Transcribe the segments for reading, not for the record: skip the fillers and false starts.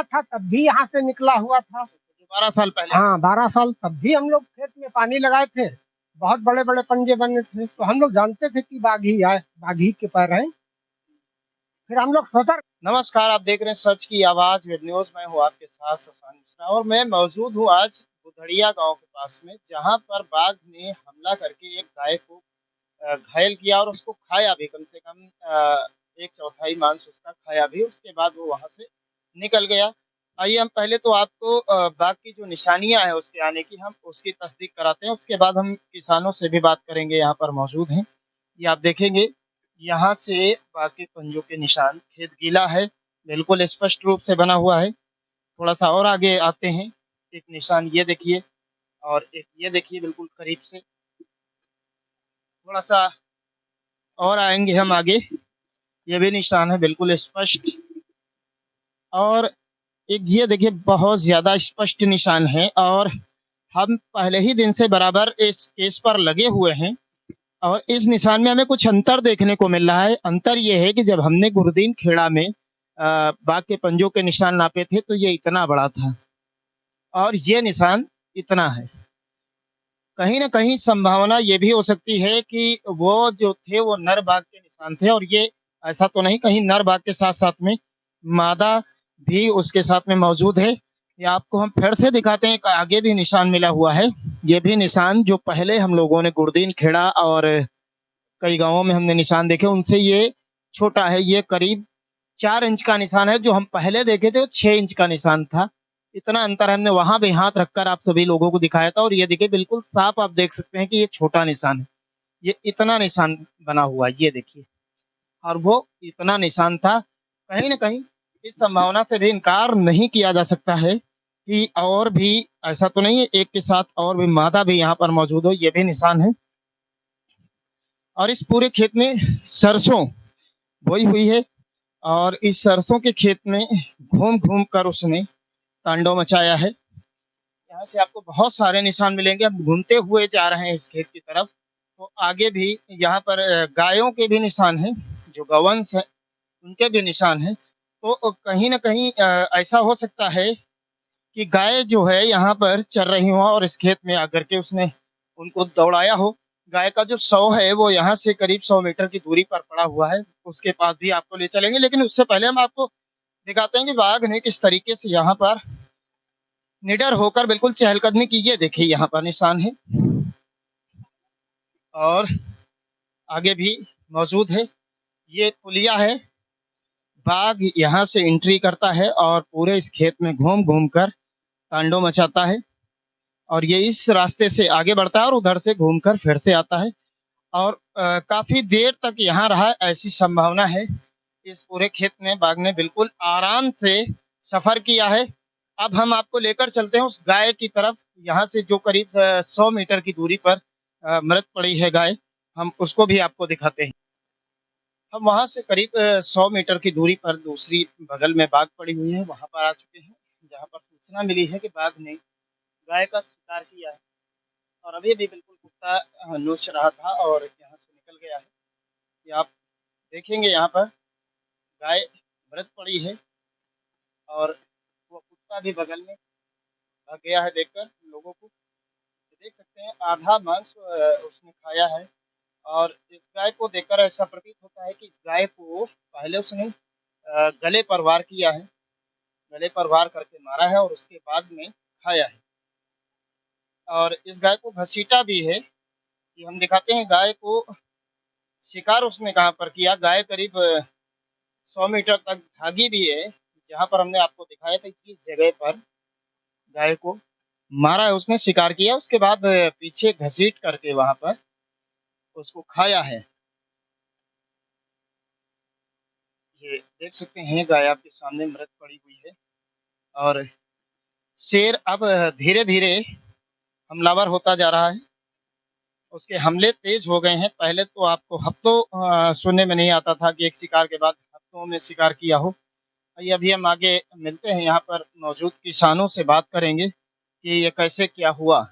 था तब भी यहाँ से निकला हुआ था। 12 साल पहले। हाँ, 12 साल तब भी हम लोग खेत में पानी लगाए थे। बहुत बड़े बड़े पंजे बने थे, तो हम लोग जानते थे कि बाघ ही आए, बाघ ही के पैर हैं। फिर हम लोग सोचा। नमस्कार, आप देख रहे हैं सच की आवाज वेब न्यूज। मैं हूँ आपके साथ शशांक मिश्रा और मैं मौजूद हूँ आज बुधड़िया गांव के पास में, जहां पर बाघ ने हमला करके एक गाय को घायल किया और उसको खाया भी। कम से कम एक चौथाई मांस उसका खाया भी। उसके बाद वो वहां से निकल गया। आइए हम पहले तो आपको बाघ की जो निशानियां हैं उसके आने की, हम उसकी तस्दीक कराते हैं। उसके बाद हम किसानों से भी बात करेंगे, यहाँ पर मौजूद हैं। ये आप देखेंगे, यहाँ से बाघ के पंजों के निशान, खेत गीला है, बिल्कुल स्पष्ट रूप से बना हुआ है। थोड़ा सा और आगे आते हैं, एक निशान ये देखिए, और एक ये देखिए बिल्कुल करीब से। थोड़ा सा और आएंगे हम आगे, ये भी निशान है बिल्कुल स्पष्ट। और एक ये देखिए बहुत ज्यादा स्पष्ट निशान है, और हम पहले ही दिन से बराबर इस केस पर लगे हुए हैं। और इस निशान में हमें कुछ अंतर देखने को मिल रहा है। अंतर ये है कि जब हमने गुरदीन खेड़ा में बाघ के पंजों के निशान नापे थे तो ये इतना बड़ा था, और ये निशान इतना है। कहीं ना कहीं संभावना ये भी हो सकती है कि वो जो थे वो नर बाघ के निशान थे, और ये ऐसा तो नहीं कहीं नर बाघ के साथ साथ में मादा भी उसके साथ में मौजूद है। ये आपको हम फिर से दिखाते हैं, एक आगे भी निशान मिला हुआ है। ये भी निशान जो पहले हम लोगों ने गुरदीन खेड़ा और कई गांवों में हमने निशान देखे, उनसे ये छोटा है। ये करीब 4 इंच का निशान है। जो हम पहले देखे थे वो 6 इंच का निशान था। इतना अंतर हमने वहां भी हाथ रखकर आप सभी लोगों को दिखाया था, और ये देखिए बिल्कुल साफ आप देख सकते हैं कि ये छोटा निशान है। ये इतना निशान बना हुआ है, ये देखिए, और वो इतना निशान था। कहीं ना कहीं इस संभावना से भी इनकार नहीं किया जा सकता है कि और भी, ऐसा तो नहीं है एक के साथ और भी मादा भी यहाँ पर मौजूद हो। ये भी निशान है। और इस पूरे खेत में सरसों बोई हुई है, और इस सरसों के खेत में घूम घूम कर उसने तांडव मचाया है। यहाँ से आपको बहुत सारे निशान मिलेंगे। हम घूमते हुए जा रहे हैं इस खेत की तरफ, तो आगे भी यहाँ पर गायों के भी निशान हैं, जो गौवंश है उनके भी निशान हैं। तो कहीं ना कहीं ऐसा हो सकता है कि गाय जो है यहाँ पर चर रही हो और इस खेत में आकर के उसने उनको दौड़ाया हो। गाय का जो शव है वो यहाँ से करीब 100 मीटर की दूरी पर पड़ा हुआ है, उसके पास भी आपको ले चलेंगे। लेकिन उससे पहले हम आपको दिखाते हैं कि बाघ ने किस तरीके से यहाँ पर निडर होकर बिल्कुल चहलकदमी की। ये देखिए यहाँ पर निशान है, और आगे भी मौजूद है। ये पुलिया है। बाघ यहाँ से एंट्री करता है और पूरे इस खेत में घूम घूम कर तांडव मचाता है, और ये इस रास्ते से आगे बढ़ता है और उधर से घूमकर फिर से आता है, और काफी देर तक यहाँ रहा, ऐसी संभावना है। इस पूरे खेत में बाघ ने बिल्कुल आराम से सफर किया है। अब हम आपको लेकर चलते हैं उस गाय की तरफ, यहाँ से जो करीब 100 मीटर की दूरी पर मृत पड़ी है गाय, हम उसको भी आपको दिखाते हैं। हम वहां से करीब 100 मीटर की दूरी पर दूसरी बगल में बाघ पड़ी हुई है, वहां पर आ चुके हैं, जहाँ पर सूचना मिली है कि बाघ ने गाय का शिकार किया है। और अभी भी बिल्कुल कुत्ता नोच रहा था और यहाँ से निकल गया है। ये आप देखेंगे, यहाँ पर गाय मृत पड़ी है, और वो कुत्ता भी बगल में भाग गया है देखकर लोगों को। देख सकते हैं आधा मांस उसने खाया है। और इस गाय को देखकर ऐसा प्रतीत होता है कि इस गाय को पहले उसने गले पर वार किया है, गले पर वार करके मारा है और उसके बाद में खाया है। और इस गाय को घसीटा भी है। ये हम दिखाते हैं गाय को शिकार उसने कहाँ पर किया। गाय करीब 100 मीटर तक भागी भी है, जहाँ पर हमने आपको दिखाया था कि इस जगह पर गाय को मारा है उसने, शिकार किया, उसके बाद पीछे घसीट करके वहां पर उसको खाया है। ये देख सकते हैं गाय आपके सामने मृत पड़ी हुई है। और शेर अब धीरे धीरे हमलावर होता जा रहा है, उसके हमले तेज हो गए हैं। पहले तो आपको हफ्तों सुनने में नहीं आता था कि एक शिकार के बाद हफ्तों में शिकार किया हो। आइए अभी हम आगे मिलते हैं, यहाँ पर मौजूद किसानों से बात करेंगे कि ये कैसे क्या हुआ।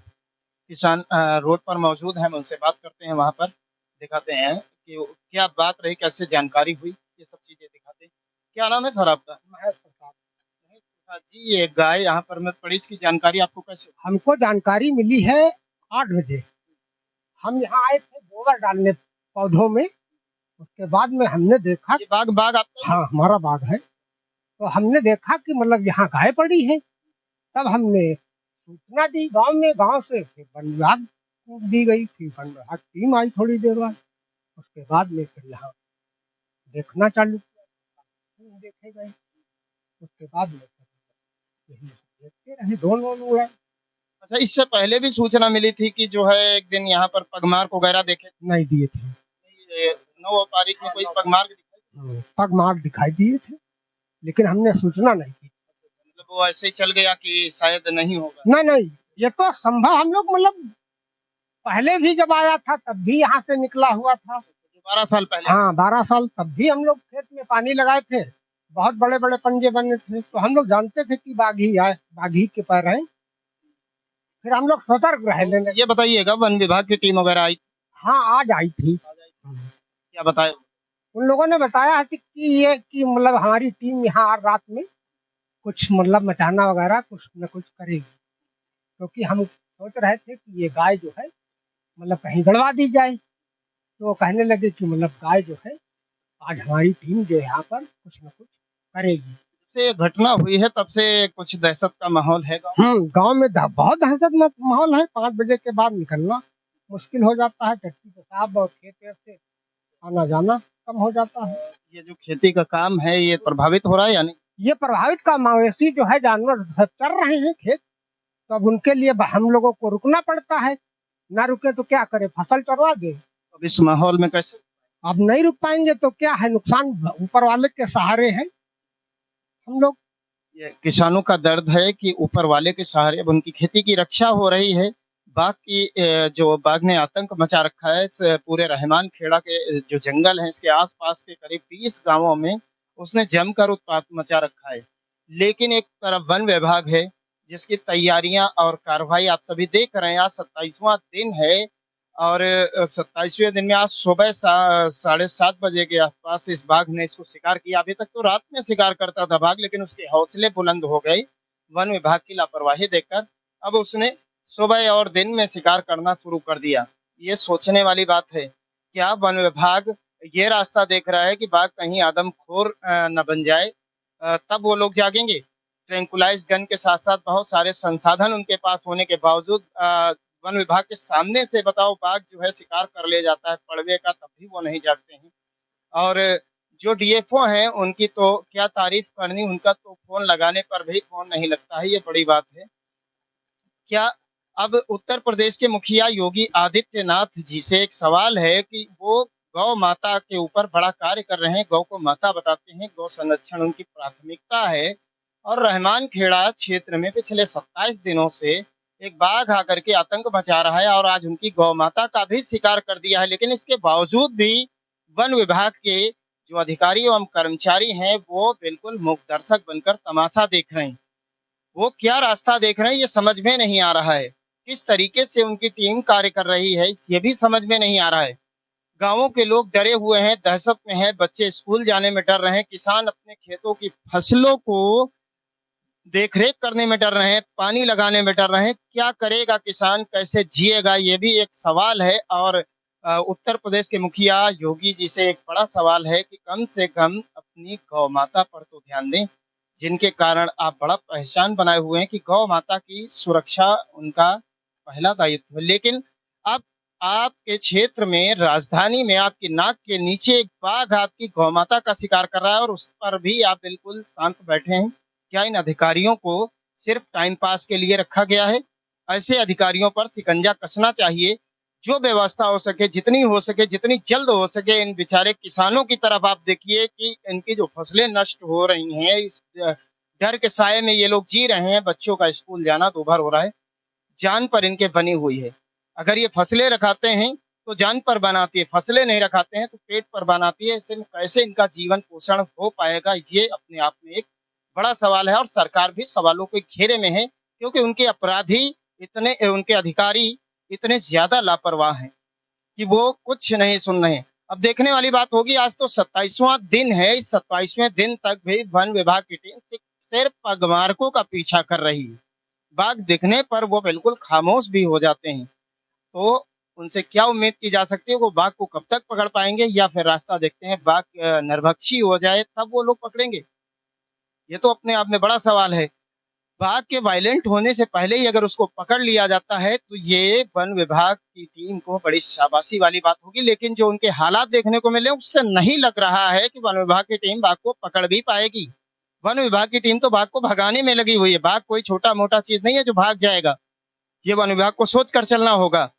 किसान रोड पर मौजूद हैं, हम उनसे बात करते हैं, वहाँ पर दिखाते हैं कि क्या बात रही, कैसे जानकारी हुई, ये सब चीज़ें दिखाते हैं। क्या नाम है सर आपका? महेश प्रताप। महेश हाँ जी, ये गाय यहाँ पर मैं पड़ी, इसकी जानकारी आपको कैसे? हमको जानकारी मिली है 8 बजे। हम यहाँ आए थे गोबर डालने पौधों में। उसके बाद में हमने देखा। ये बाग बाग आपका ही है? हाँ, हमारा बाग है। तो हमने देखा कि मतलब यहाँ गाय पड़ी है। तब हमने सूचना दी गांव में। गांव से फिर वन विभाग को दी गई। फिर वन विभाग टीम आई थोड़ी देर बाद। उसके बाद में फिर यहाँ देखना चालू किया। देखे गए। उसके बाद में फिर यही देखते रहे, ड्रोन वोन उड़ाए। अच्छा, इससे पहले भी सूचना मिली थी कि जो है एक दिन यहाँ पर पगमार्क वगैरह देखे थे? नहीं दिए थे। ये 9 तारीख में कोई पगमार्क दिखाई? पग मार दिखाई दिए थे, लेकिन हमने सूचना नहीं की। मतलब वो ऐसे ही चल गया कि शायद नहीं होगा। नहीं नहीं, ये तो संभव। हम लोग मतलब पहले भी जब आया था तब भी यहाँ से निकला हुआ था। 12 साल पहले? हाँ, 12 साल। तब भी हम लोग खेत में पानी लगाए थे। बहुत बड़े बड़े पंजे बने थे, तो हम लोग जानते थे कि बाघी आए, बाघी के पैर हैं। फिर हम लोग सतर्क रहे लेने। ये बताइएगा, वन विभाग की टीम वगैरह आई? हाँ, आज आई थी। क्या बताया? उन लोगों ने बताया है कि ये कि मतलब हमारी टीम यहाँ रात में कुछ मतलब मचाना वगैरह कुछ न कुछ करेगी। क्योंकि हम सोच रहे थे कि ये गाय जो है मतलब कहीं गड़वा दी जाए। तो कहने लगे कि मतलब गाय जो है आज हमारी टीम जो है यहाँ पर कुछ न कुछ करेगी। से घटना हुई है तब से कुछ दहशत का माहौल है गाँव? गांव में बहुत दहशत माहौल है। 5 बजे के बाद निकलना मुश्किल हो जाता है। टट्टी पेशाब और खेत वेत से आना जाना कम हो जाता है। ये जो खेती का काम है ये प्रभावित हो रहा है या नहीं? ये प्रभावित का मवेशी जो है जानवर कर रहे हैं खेत। तो अब उनके लिए हम लोगों को रुकना पड़ता है। ना रुके तो क्या करे, फसल चढ़वा दे। अब इस माहौल में कैसे? अब नहीं रुक पाएंगे तो क्या है, नुकसान ऊपर वाले के सहारे है हम लोग। ये किसानों का दर्द है कि ऊपर वाले के सहारे अब उनकी खेती की रक्षा हो रही है। बाघ की जो बाघ ने आतंक मचा रखा है इस पूरे रहमान खेड़ा के जो जंगल है इसके आसपास के करीब 20 गांवों में उसने जमकर उत्पात मचा रखा है। लेकिन एक तरफ वन विभाग है जिसकी तैयारियां और कार्रवाई आप सभी देख रहे हैं। आज 27वां दिन है और 27वें दिन में आज सुबह 7:30 बजे के आसपास इस बाघ ने इसको शिकार किया। अभी तक तो रात में शिकार करता था बाघ, लेकिन उसके हौसले बुलंद हो गए वन विभाग की लापरवाही देखकर। अब उसने सुबह और दिन में शिकार करना शुरू कर दिया। ये सोचने वाली बात है, क्या वन विभाग ये रास्ता देख रहा है कि बाघ कहीं आदमखोर न बन जाए? तब वो लोग जागेंगे। ट्रैंकुलाइज गन के साथ साथ बहुत सारे संसाधन उनके पास होने के बावजूद वन विभाग के सामने से बताओ बाघ जो है शिकार कर ले जाता है पड़वे का, तब भी वो नहीं जागते हैं। और जो डीएफओ हैं उनकी तो क्या तारीफ करनी, उनका तो फोन लगाने पर भी फोन नहीं लगता है, ये बड़ी बात है। क्या अब उत्तर प्रदेश के मुखिया योगी आदित्यनाथ जी से एक सवाल है कि वो गौ माता के ऊपर बड़ा कार्य कर रहे हैं, गौ को माता बताते हैं, गौ संरक्षण उनकी प्राथमिकता है। और रहमान खेड़ा क्षेत्र में पिछले 27 दिनों से एक बाघ आकर के आतंक मचा रहा है और आज उनकी गौ माता का भी शिकार कर दिया है। लेकिन इसके बावजूद भी वन विभाग के जो अधिकारी एवं कर्मचारी हैं वो बिल्कुल मूक दर्शक बनकर तमाशा देख रहे हैं। वो क्या रास्ता देख रहे हैं ये समझ में नहीं आ रहा है। किस तरीके से उनकी टीम कार्य कर रही है ये भी समझ में नहीं आ रहा है। गांवों के लोग डरे हुए हैं, दहशत में हैं, बच्चे स्कूल जाने में डर रहे हैं, किसान अपने खेतों की फसलों को देखरेख करने में डर रहे हैं, पानी लगाने में डर रहे हैं। क्या करेगा किसान, कैसे जिएगा, ये भी एक सवाल है। और उत्तर प्रदेश के मुखिया योगी जी से एक बड़ा सवाल है कि कम से कम अपनी गौ माता पर तो ध्यान दें, जिनके कारण आप बड़ा पहचान बनाए हुए हैं कि गौ माता की सुरक्षा उनका पहला दायित्व है। लेकिन अब आपके क्षेत्र में, राजधानी में, आपकी नाक के नीचे एक बाघ आपकी गौ माता का शिकार कर रहा है और उस पर भी आप बिल्कुल शांत बैठे हैं। क्या इन अधिकारियों को सिर्फ टाइम पास के लिए रखा गया है? ऐसे अधिकारियों पर शिकंजा कसना चाहिए। जो व्यवस्था हो सके, जितनी हो सके, जितनी जल्द हो सके, इन बेचारे किसानों की तरफ आप देखिए कि इनकी जो फसलें नष्ट हो रही हैं, इस डर के साए में ये लोग जी रहे हैं। बच्चों का स्कूल जाना दूभर हो रहा है, जान पर इनके बनी हुई है। अगर ये फसलें रखाते हैं तो जान पर बनाती है, फसलें नहीं रखाते हैं तो पेट पर बनाती है। इसमें कैसे इनका जीवन पोषण हो पाएगा, ये अपने आप में एक बड़ा सवाल है। और सरकार भी सवालों के घेरे में है क्योंकि उनके अपराधी इतने, उनके अधिकारी इतने ज्यादा लापरवाह हैं कि वो कुछ नहीं सुन रहे हैं। अब देखने वाली बात होगी, आज तो 27वां दिन है, इस 27वें दिन तक भी वन विभाग की टीम शेर पगमार्कों का पीछा कर रही है। बाघ दिखने पर वो बिल्कुल खामोश भी हो जाते हैं। तो उनसे क्या उम्मीद की जा सकती है? वो बाघ को कब तक पकड़ पाएंगे, या फिर रास्ता देखते हैं बाघ नरभक्षी हो जाए तब वो लोग पकड़ेंगे? ये तो अपने आप में बड़ा सवाल है। बाघ के वायलेंट होने से पहले ही अगर उसको पकड़ लिया जाता है तो ये वन विभाग की टीम को बड़ी शाबाशी वाली बात होगी, लेकिन जो उनके हालात देखने को मिले उससे नहीं लग रहा है कि वन विभाग की टीम बाघ को पकड़ भी पाएगी। वन विभाग की टीम तो बाघ को भगाने में लगी हुई है। बाघ कोई छोटा मोटा चीज नहीं है जो भाग जाएगा। ये वन विभाग को सोच कर चलना होगा।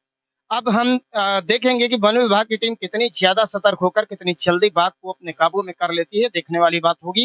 अब हम देखेंगे कि वन विभाग की टीम कितनी ज्यादा सतर्क होकर कितनी जल्दी बाघ को अपने काबू में कर लेती है, देखने वाली बात होगी।